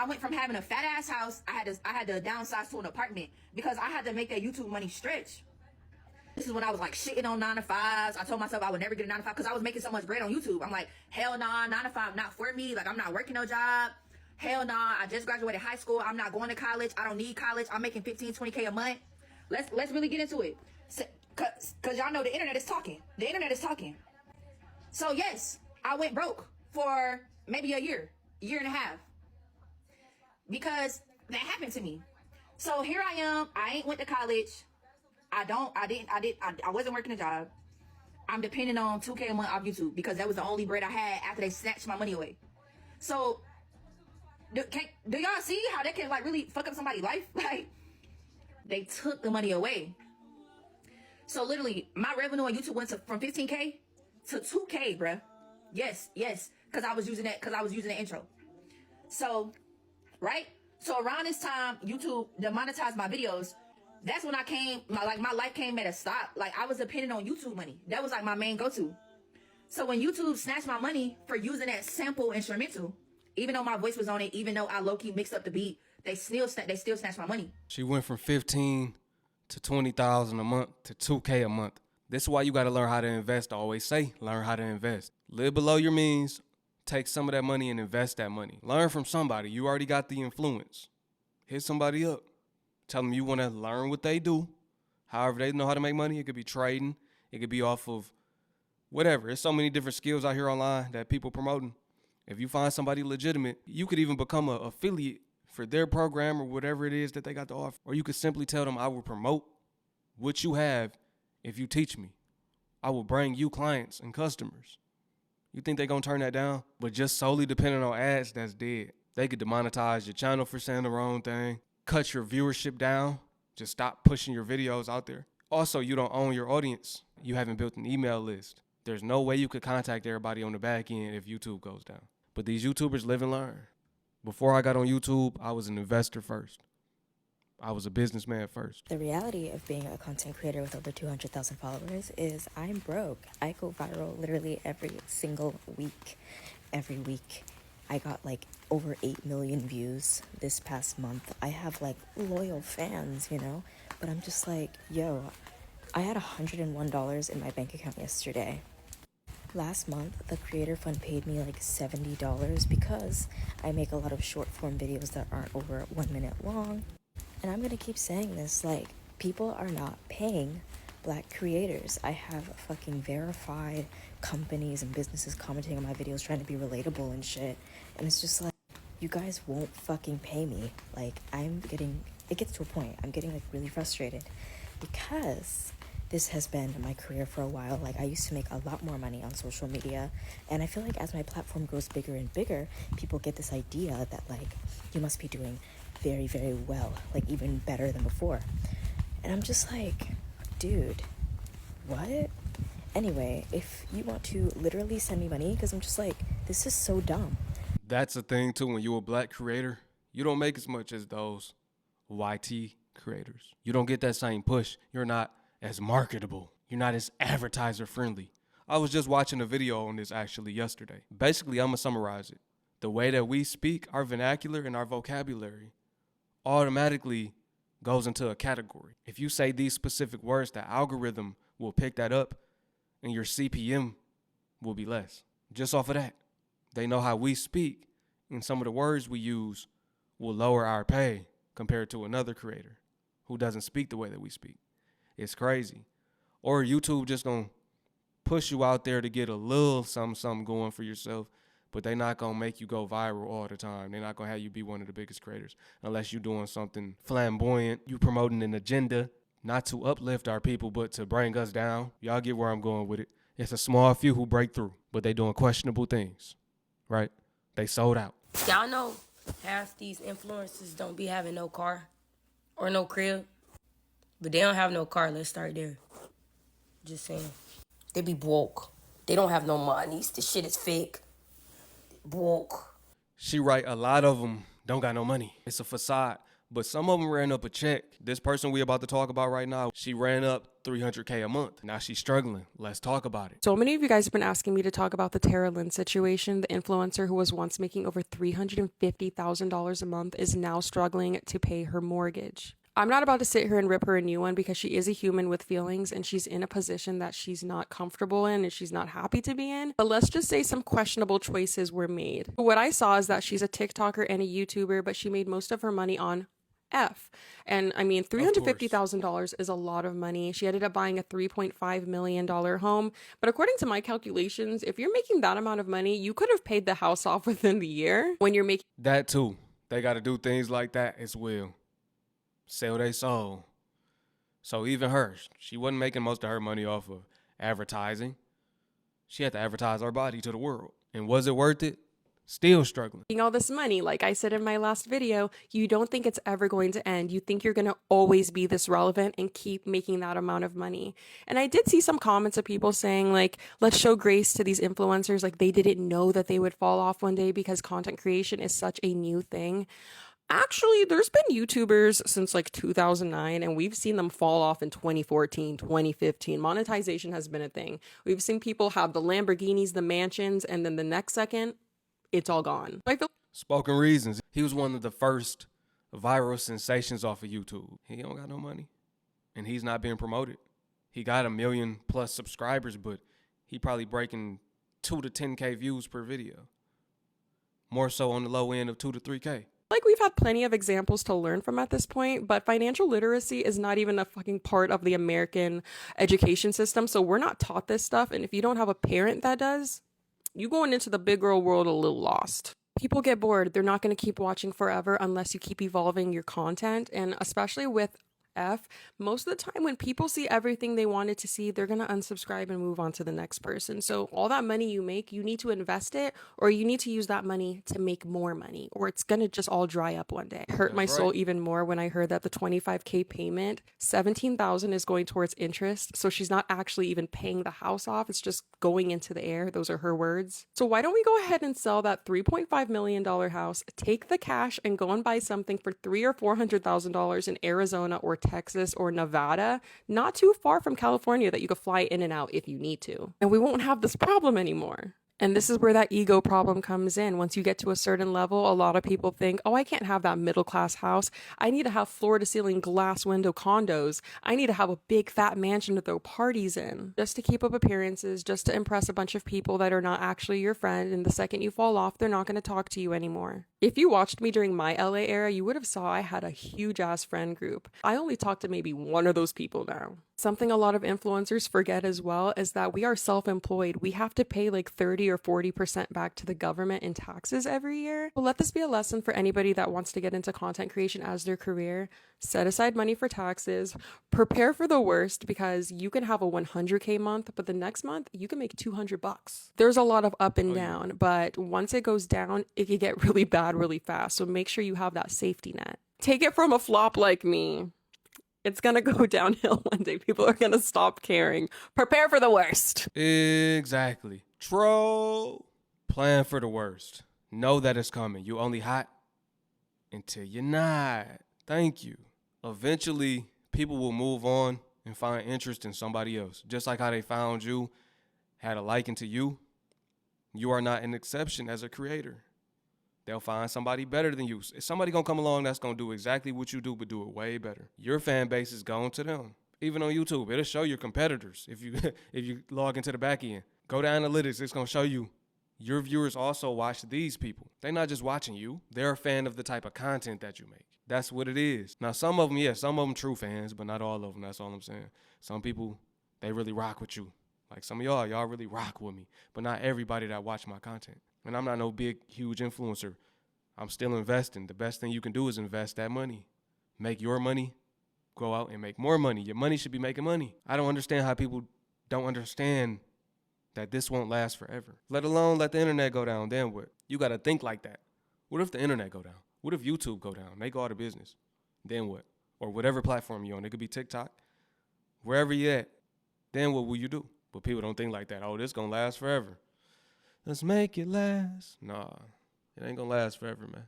I went from having a fat ass house, I had to downsize to an apartment because I had to make that YouTube money stretch. This is when I was like shitting on 9 to 5s. I told myself I would never get a 9 to 5 because I was making so much bread on YouTube. I'm like, hell nah, 9 to 5 not for me. Like, I'm not working no job. Hell nah, I just graduated high school. I'm not going to college. I don't need college. I'm making 15, 20K a month. Let's really get into it. Cause y'all know the internet is talking. The internet is talking. So yes, I went broke for maybe a year and a half. Because that happened to me. So here I am. I ain't went to college. I wasn't working a job. I'm depending on 2K a month off YouTube because that was the only bread I had after they snatched my money away. So do y'all see how that can like really fuck up somebody's life? Like, they took the money away. So literally my revenue on YouTube went from 15K to 2K, bruh. Yes. Cause I was using the intro. So, right? So around this time, YouTube demonetized my videos. That's when my life came at a stop. Like, I was dependent on YouTube money. That was like my main go-to. So when YouTube snatched my money for using that sample instrumental, even though my voice was on it, even though I low-key mixed up the beat, they still snatched my money. She went from 15 to 20,000 a month to 2K a month. This is why you got to learn how to invest. I always say, learn how to invest. Live below your means. Take some of that money and invest that money. Learn from somebody. You already got the influence. Hit somebody up. Tell them you want to learn what they do. However they know how to make money. It could be trading. It could be off of whatever. There's so many different skills out here online that people promoting. If you find somebody legitimate, you could even become an affiliate for their program or whatever it is that they got to offer. Or you could simply tell them, I will promote what you have if you teach me. I will bring you clients and customers. You think they're going to turn that down? But just solely depending on ads, that's dead. They could demonetize your channel for saying the wrong thing, cut your viewership down, just stop pushing your videos out there. Also, you don't own your audience. You haven't built an email list. There's no way you could contact everybody on the back end if YouTube goes down. But these YouTubers live and learn. Before I got on YouTube, I was an investor first. I was a businessman first. The reality of being a content creator with over 200,000 followers is I'm broke. I go viral literally every single week. Every week. I got like over 8 million views this past month. I have like loyal fans, you know? But I'm just like, yo, I had $101 in my bank account yesterday. Last month, the Creator Fund paid me like $70 because I make a lot of short form videos that aren't over 1 minute long. And I'm gonna keep saying this, like, people are not paying Black creators. I have fucking verified companies and businesses commenting on my videos trying to be relatable and shit. And it's just like, you guys won't fucking pay me. Like, it gets to a point, I'm getting like really frustrated because this has been my career for a while. Like, I used to make a lot more money on social media. And I feel like as my platform grows bigger and bigger, people get this idea that like, you must be doing very, very well, like even better than before. And I'm just like, dude, what? Anyway, if you want to literally send me money, because I'm just like, this is so dumb. That's the thing too, when you're a Black creator, you don't make as much as those YT creators. You don't get that same push. You're not as marketable. You're not as advertiser friendly. I was just watching a video on this actually yesterday. Basically, I'm gonna summarize it. The way that we speak, our vernacular and our vocabulary automatically goes into a category. If you say these specific words, the algorithm will pick that up and your CPM will be less. Just off of that. They know how we speak, and some of the words we use will lower our pay compared to another creator who doesn't speak the way that we speak. It's crazy. Or YouTube just gonna push you out there to get a little something going for yourself, but they're not going to make you go viral all the time. They're not going to have you be one of the biggest creators unless you're doing something flamboyant. You promoting an agenda, not to uplift our people, but to bring us down. Y'all get where I'm going with it. It's a small few who break through, but they doing questionable things, right? They sold out. Y'all know half these influencers don't be having no car or no crib, but they don't have no car. Let's start there. Just saying. They be broke. They don't have no money. The shit is fake. Broke. She right, a lot of them don't got no money. It's a facade. But some of them ran up a check. This person we about to talk about right now, she ran up $300K a month. Now she's struggling. Let's talk about it. So many of you guys have been asking me to talk about the Tara Lynn situation. The influencer who was once making over $350,000 a month is now struggling to pay her mortgage. I'm not about to sit here and rip her a new one because she is a human with feelings and she's in a position that she's not comfortable in and she's not happy to be in. But let's just say some questionable choices were made. What I saw is that she's a TikToker and a YouTuber, but she made most of her money on F. And I mean, $350,000 is a lot of money. She ended up buying a $3.5 million home. But according to my calculations, if you're making that amount of money, you could have paid the house off within the year when you're making That too. They got to do things like that as well. Sell their soul. So even her, she wasn't making most of her money off of advertising. She had to advertise her body to the world. And was it worth it? Still struggling. all this money. Like I said in my last video, you don't think it's ever going to end. You think you're going to always be this relevant and keep making that amount of money. And I did see some comments of people saying like, let's show grace to these influencers. Like they didn't know that they would fall off one day because content creation is such a new thing. Actually, there's been YouTubers since like 2009 and we've seen them fall off in 2014, 2015. Monetization has been a thing. We've seen people have the Lamborghinis, the mansions, and then the next second, it's all gone. I feel Spoken Reasons. He was one of the first viral sensations off of YouTube. He don't got no money. And he's not being promoted. He got 1 million plus subscribers, but he probably breaking 2 to 10K views per video. More so on the low end of 2 to 3K. like we've had plenty of examples to learn from at this point, but financial literacy is not even a fucking part of the American education system. So we're not taught this stuff. And if you don't have a parent that does, you going into the big girl world a little lost. People get bored. They're not going to keep watching forever unless you keep evolving your content. And especially with F, most of the time when people see everything they wanted to see, they're going to unsubscribe and move on to the next person. So all that money you make, you need to invest it, or you need to use that money to make more money, or it's going to just all dry up one day. It hurt my soul even more when I heard that the $25K payment, $17,000 is going towards interest. So she's not actually even paying the house off. It's just going into the air. Those are her words. So why don't we go ahead and sell that $3.5 million house, take the cash and go and buy something for $300,000 or $400,000 in Arizona or Texas or Nevada, not too far from California, that you could fly in and out if you need to. And we won't have this problem anymore. And this is where that ego problem comes in. Once you get to a certain level, a lot of people think, oh, I can't have that middle class house. I need to have floor to ceiling glass window condos. I need to have a big fat mansion to throw parties in, just to keep up appearances, just to impress a bunch of people that are not actually your friend. And the second you fall off, they're not going to talk to you anymore. If you watched me during my LA era, you would have saw I had a huge ass friend group. I only talk to maybe one of those people now. Something a lot of influencers forget as well is that we are self-employed. We have to pay like 30 or 40% back to the government in taxes every year. But let this be a lesson for anybody that wants to get into content creation as their career. Set aside money for taxes. Prepare for the worst, because you can have a 100K month, but the next month you can make $200. There's a lot of up and down, but once it goes down, it can get really bad really fast. So make sure you have that safety net. Take it from a flop like me. It's going to go downhill one day. People are going to stop caring. Prepare for the worst. Exactly. Troll. Plan for the worst. Know that it's coming. You only hot until you're not. Thank you. Eventually, people will move on and find interest in somebody else. Just like how they found you, had a liking to you. You are not an exception as a creator. They'll find somebody better than you. If somebody gonna come along that's gonna do exactly what you do, but do it way better. Your fan base is going to them. Even on YouTube, it'll show your competitors. If you if you log into the back end, go to analytics, it's gonna show you your viewers also watch these people. They're not just watching you. They're a fan of the type of content that you make. That's what it is. Now, some of them true fans, but not all of them. That's all I'm saying. Some people, they really rock with you. Like some of y'all really rock with me, but not everybody that watch my content. And I'm not no big, huge influencer. I'm still investing. The best thing you can do is invest that money. Make your money. Go out and make more money. Your money should be making money. I don't understand how people don't understand that this won't last forever. Let alone let the internet go down. Then what? You got to think like that. What if the internet go down? What if YouTube go down? They go out of business. Then what? Or whatever platform you're on. It could be TikTok. Wherever you at. Then what will you do? But people don't think like that. Oh, this going to last forever. Let's make it last. Nah, it ain't gonna last forever, man.